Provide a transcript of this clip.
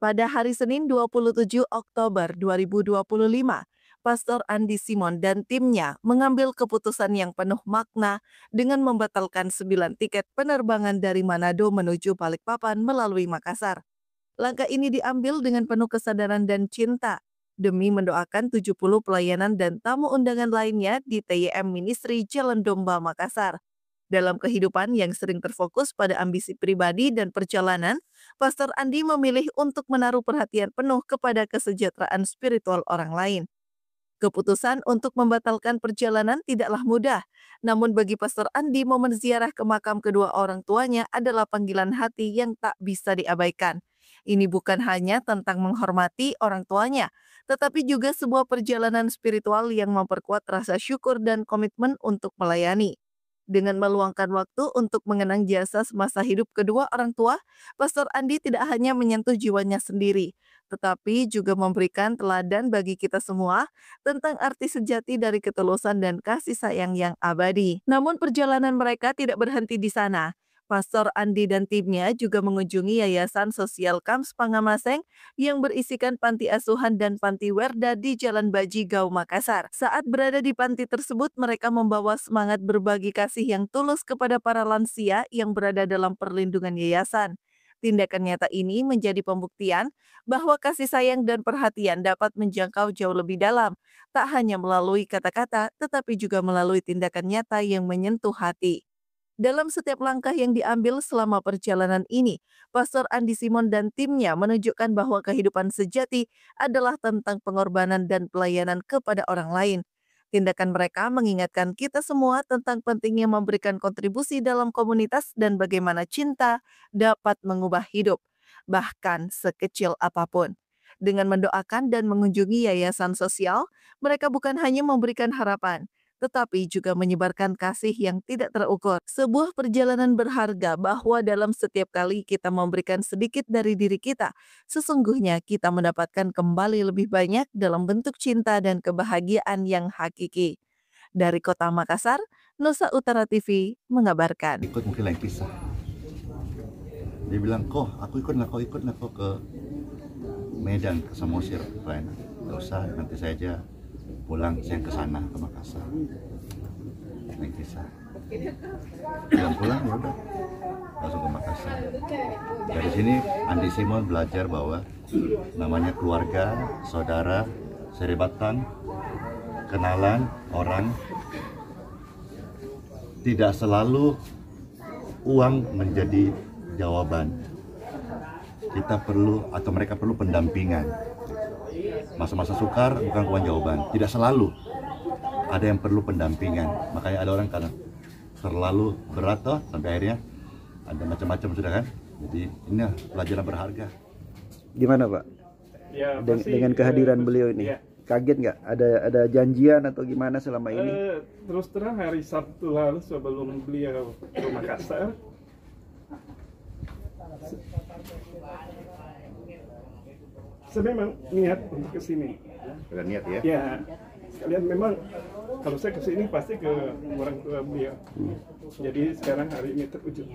Pada hari Senin 27 Oktober 2025, Pastor Andi Simon dan timnya mengambil keputusan yang penuh makna dengan membatalkan 9 tiket penerbangan dari Manado menuju Balikpapan melalui Makassar. Langkah ini diambil dengan penuh kesadaran dan cinta demi mendoakan 70 pelayanan dan tamu undangan lainnya di TYM Ministry Jalan Domba, Makassar. Dalam kehidupan yang sering terfokus pada ambisi pribadi dan perjalanan, Pastor Andi memilih untuk menaruh perhatian penuh kepada kesejahteraan spiritual orang lain. Keputusan untuk membatalkan perjalanan tidaklah mudah, namun bagi Pastor Andi, momen ziarah ke makam kedua orang tuanya adalah panggilan hati yang tak bisa diabaikan. Ini bukan hanya tentang menghormati orang tuanya, tetapi juga sebuah perjalanan spiritual yang memperkuat rasa syukur dan komitmen untuk melayani. Dengan meluangkan waktu untuk mengenang jasa semasa hidup kedua orang tua, Pastor Andi tidak hanya menyentuh jiwanya sendiri, tetapi juga memberikan teladan bagi kita semua tentang arti sejati dari ketulusan dan kasih sayang yang abadi. Namun perjalanan mereka tidak berhenti di sana. Pastor Andi dan timnya juga mengunjungi Yayasan Sosial Kams Pangamaseng yang berisikan panti asuhan dan panti werda di Jalan Baji, Gau, Makassar. Saat berada di panti tersebut, mereka membawa semangat berbagi kasih yang tulus kepada para lansia yang berada dalam perlindungan yayasan. Tindakan nyata ini menjadi pembuktian bahwa kasih sayang dan perhatian dapat menjangkau jauh lebih dalam, tak hanya melalui kata-kata, tetapi juga melalui tindakan nyata yang menyentuh hati. Dalam setiap langkah yang diambil selama perjalanan ini, Pastor Andi Simon dan timnya menunjukkan bahwa kehidupan sejati adalah tentang pengorbanan dan pelayanan kepada orang lain. Tindakan mereka mengingatkan kita semua tentang pentingnya memberikan kontribusi dalam komunitas dan bagaimana cinta dapat mengubah hidup, bahkan sekecil apapun. Dengan mendoakan dan mengunjungi yayasan sosial, mereka bukan hanya memberikan harapan, tetapi juga menyebarkan kasih yang tidak terukur. Sebuah perjalanan berharga bahwa dalam setiap kali kita memberikan sedikit dari diri kita, sesungguhnya kita mendapatkan kembali lebih banyak dalam bentuk cinta dan kebahagiaan yang hakiki. Dari Kota Makassar, Nusa Utara TV mengabarkan. Ikut mungkin lain kisah. Dia bilang, aku ikut lah kok ke Medan, ke Samosir, lain. Gak usah, nanti saya aja pulang, saya ke sana, ke Makassar. Lain kisah. Pulang ya udah, langsung ke Makassar. Dari sini Andi Simon belajar bahwa namanya keluarga, saudara, serebatan, kenalan orang, tidak selalu uang menjadi jawaban. Kita perlu atau mereka perlu pendampingan. Masa-masa sukar bukan uang jawaban. Tidak selalu. Ada yang perlu pendampingan. Makanya ada orang karena terlalu berat toh, sampai akhirnya ada macam-macam sudah kan. Jadi ini pelajaran berharga. Gimana Pak? Ya, dengan kehadiran beliau ini? Ya. Kaget nggak? Ada janjian atau gimana selama ini? Terus terang hari Sabtu lalu sebelum beliau ke Makassar, saya memang niat untuk ke sini. Ada niat ya? Ya, sekalian memang kalau saya ke sini pasti ke orang tua beliau. Jadi sekarang hari ini terwujud.